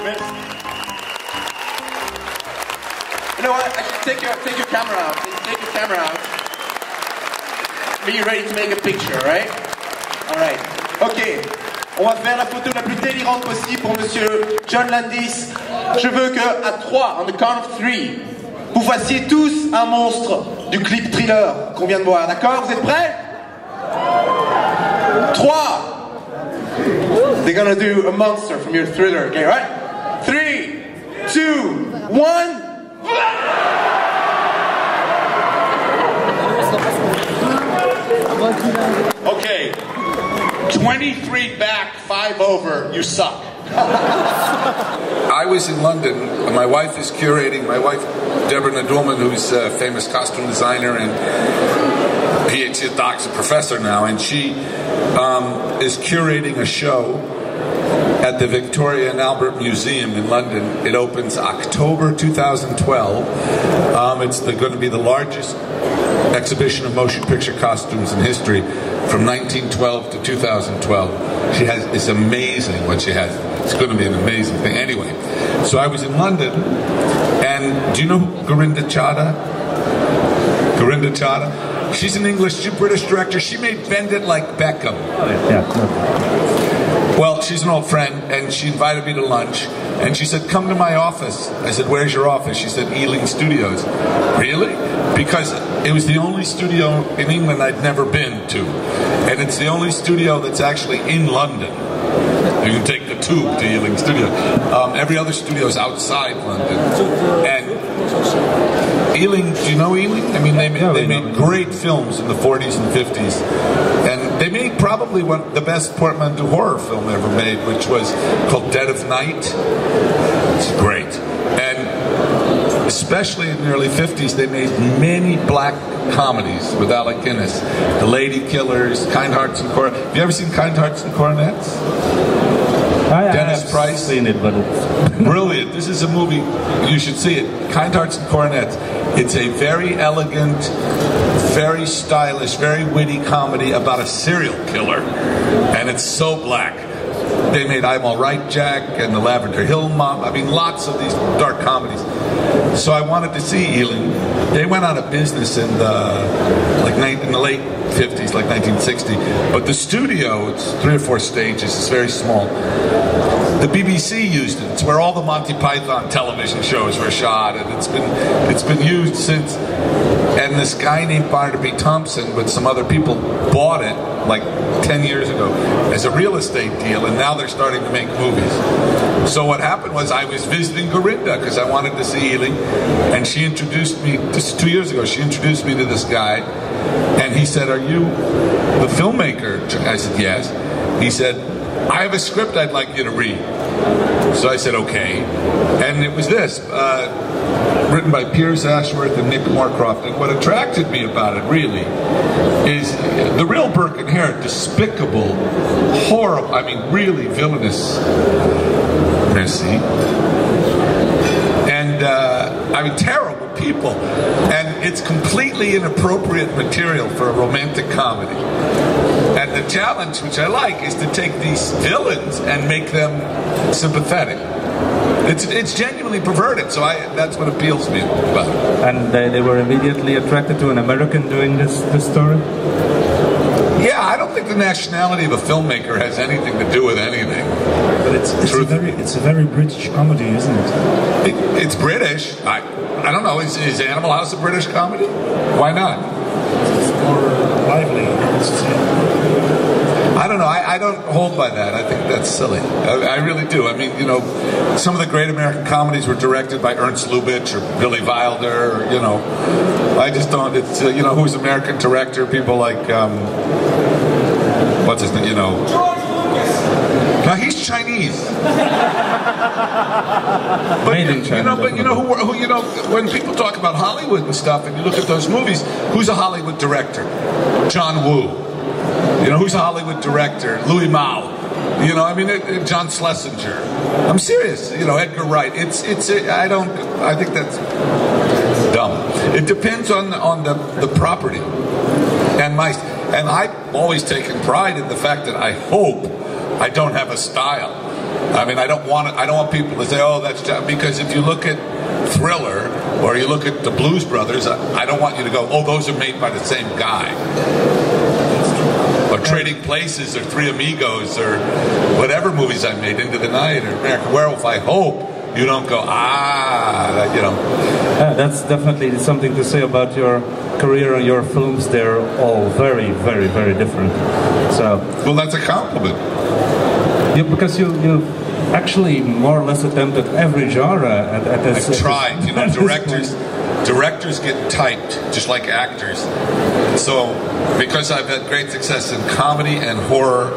You know what? Take your camera out. Take your camera out. Be ready to make a picture, right? All right. Ok. On va faire la photo la plus délirante possible pour Monsieur John Landis. Je veux que à 3, on the count of 3, vous fassiez tous un monstre du clip Thriller qu'on vient de voir. D'accord? Vous êtes prêts? 3. They're gonna do a monster from your Thriller. Okay, right? 3, 2, 1. Okay, 23 back, 5 over, you suck. I was in London, my wife is curating, my wife Deborah Nadolman, who's a famous costume designer and PhD doctor professor now, and she is curating a show at the Victoria and Albert Museum in London. It opens October 2012. It's going to be the largest exhibition of motion picture costumes in history from 1912 to 2012. It's amazing what she has. It's going to be an amazing thing. Anyway, so I was in London, and do you know who Gorinda Chadha? Gorinda Chadha? She's an English, she's a British director. She made Bend It Like Beckham. Well, she's an old friend, and she invited me to lunch, and she said, come to my office. I said, where's your office? She said, Ealing Studios. Really? Because it was the only studio in England I'd never been to. And it's the only studio that's actually in London. You can take the tube to Ealing Studio. Every other studio is outside London. And Ealing, do you know Ealing? I mean, they made great films in the 40s and 50s. And they made probably the best portmanteau horror film ever made, which was called Dead of Night. It's great. And especially in the early 50s, they made many black comedies with Alec Guinness. The Lady Killers, Kind Hearts and Coronets. Have you ever seen Kind Hearts and Coronets? Dennis Price. Seen it, but it's brilliant. This is a movie, you should see it. Kind Hearts and Coronets. It's a very elegant, very stylish, very witty comedy about a serial killer. And it's so black. They made I'm All Right, Jack and The Lavender Hill Mom. I mean, lots of these dark comedies. So I wanted to see Ealing. They went out of business in the late 50s, like 1960. But the studio, it's 3 or 4 stages. It's very small. The BBC used it. It's where all the Monty Python television shows were shot, and it's been used since. And this guy named Barnaby Thompson with some other people bought it like 10 years ago as a real estate deal, and now they're starting to make movies. So what happened was I was visiting Gorinda because I wanted to see Ealing, and she introduced me, this 2 years ago, she introduced me to this guy, and he said, are you the filmmaker? I said, yes. He said, I have a script I'd like you to read. So I said, okay. And it was this, written by Piers Ashworth and Nick Moorcroft. And what attracted me about it, really, is the real Burke and Hare, despicable, horrible, I mean, really villainous, messy, and, I mean, terrible people. And it's completely inappropriate material for a romantic comedy. And the challenge, which I like, is to take these villains and make them sympathetic. It's genuinely perverted, so that's what appeals to me about it. And they were immediately attracted to an American doing this story? Yeah, I don't think the nationality of a filmmaker has anything to do with anything. But it's a very British comedy, isn't it? It's British. I don't know, is Animal House a British comedy? Why not? It's more lively. I don't know. I don't hold by that. I think that's silly. I really do. I mean, you know, some of the great American comedies were directed by Ernst Lubitsch or Billy Wilder, or, you know, I just don't. It's you know, who's American director? People like what's his name? You know, now he's Chinese. But you know who you know, when people talk about Hollywood and stuff, and you look at those movies, who's a Hollywood director? John Woo. You know, who's a Hollywood director? Louis Mao. You know, I mean, John Schlesinger. I'm serious. You know, Edgar Wright. I think that's dumb. It depends on the property. And I've always taken pride in the fact that I hope I don't have a style. I mean, I don't want people to say, oh, that's because if you look at Thriller or you look at the Blues Brothers, I don't want you to go, oh, those are made by the same guy. Or Trading Places or Three Amigos or whatever movies I made, Into the Night or American Werewolf. I hope you don't go, you know. That's definitely something to say about your career and your films. They're all very, very, very different. So. Well, that's a compliment. Yeah, because you actually more or less attempted every genre at this. I've tried. You know, directors get typed just like actors. So, because I've had great success in comedy and horror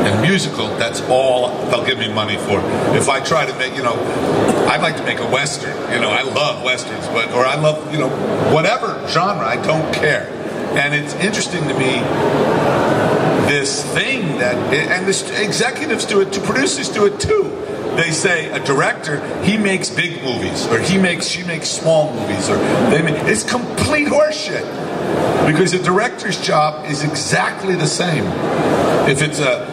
and musical, that's all they'll give me money for. If I try to make, you know, I'd like to make a Western. You know, I love Westerns, or I love, you know, whatever genre, I don't care. And it's interesting to me, this thing that, and the executives do it, the producers do it too. They say a director, he makes big movies, or she makes small movies, or it's complete horseshit. Because a director's job is exactly the same. If it's a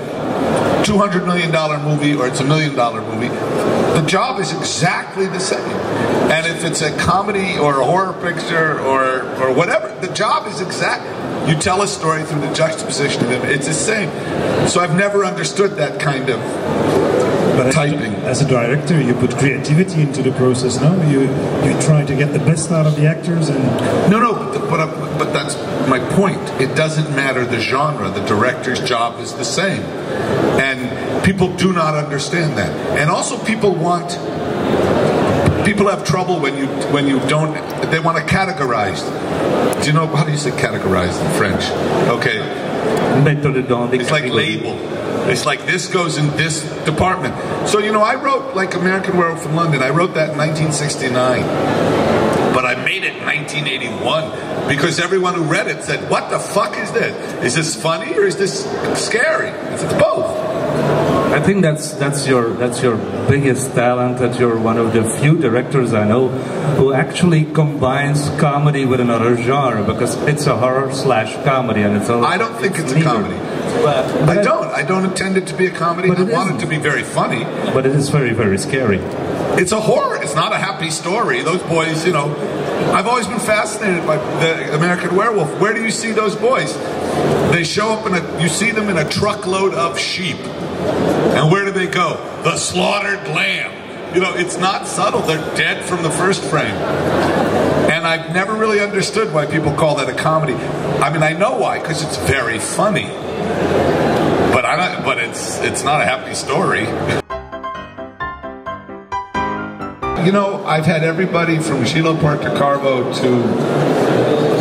$200 million movie or it's $1 million movie, the job is exactly the same. And if it's a comedy or a horror picture or whatever, the job is exact. You tell a story through the juxtaposition of them, it's the same. So I've never understood that kind of typing. As a director, you put creativity into the process, no? You try to get the best out of the actors and... No, but that's my point. It doesn't matter the genre. The director's job is the same. And people do not understand that. And also people have trouble when you don't, they want to categorize. Do you know, how do you say categorize in French? Okay. It's like label. It's like this goes in this department. So, you know, I wrote like American Werewolf in London. I wrote that in 1969. But I made it in 1981 because everyone who read it said, what the fuck is this? Is this funny or is this scary? It's both. I think that's your biggest talent, that you're one of the few directors I know who actually combines comedy with another genre, because it's a horror/comedy and it's all. I don't think it's a comedy. I don't intend it to be a comedy. I want it to be very funny. But it is very, very scary. It's a horror. It's not a happy story. Those boys, you know, I've always been fascinated by the American Werewolf. Where do you see those boys? They show up you see them in a truckload of sheep. And where do they go? The slaughtered lamb. You know, it's not subtle. They're dead from the first frame. And I've never really understood why people call that a comedy. I mean, I know why, because it's very funny. But it's not a happy story. You know, I've had everybody from Gillo Portocarvo to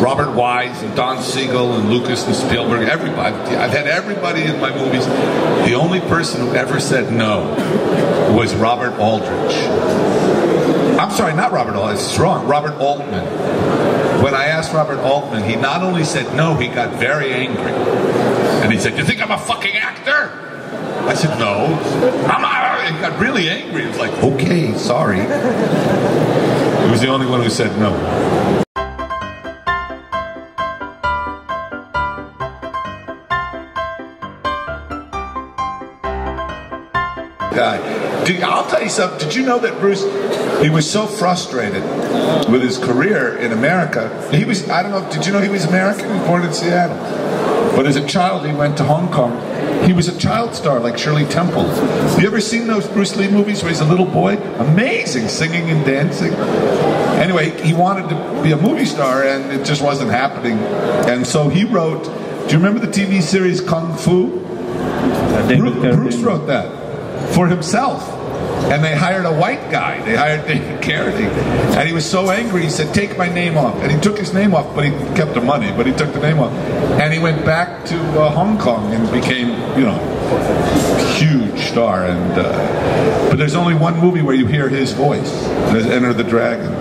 Robert Wise and Don Siegel and Lucas and Spielberg, everybody. I've had everybody in my movies. The only person who ever said no was Robert Aldrich. I'm sorry, not Robert Aldrich, it's wrong, Robert Altman. When I asked Robert Altman, he not only said no, he got very angry. And he said, you think I'm a fucking actor? I said, no. He got really angry. He was like, okay, sorry. He was the only one who said no. I'll tell you something. Did you know that Bruce, he was so frustrated with his career in America. He was, I don't know, did you know he was American? He was born in Seattle. But as a child, he went to Hong Kong. He was a child star like Shirley Temple. You ever seen those Bruce Lee movies where he's a little boy? Amazing, singing and dancing. Anyway, he wanted to be a movie star and it just wasn't happening. And so he wrote, do you remember the TV series Kung Fu? Bruce wrote that for himself. And they hired a white guy. They hired David Carradine. And he was so angry, he said, take my name off. And he took his name off, but he kept the money, but he took the name off. And he went back to Hong Kong and became, you know, a huge star. And but there's only one movie where you hear his voice. There's Enter the Dragon.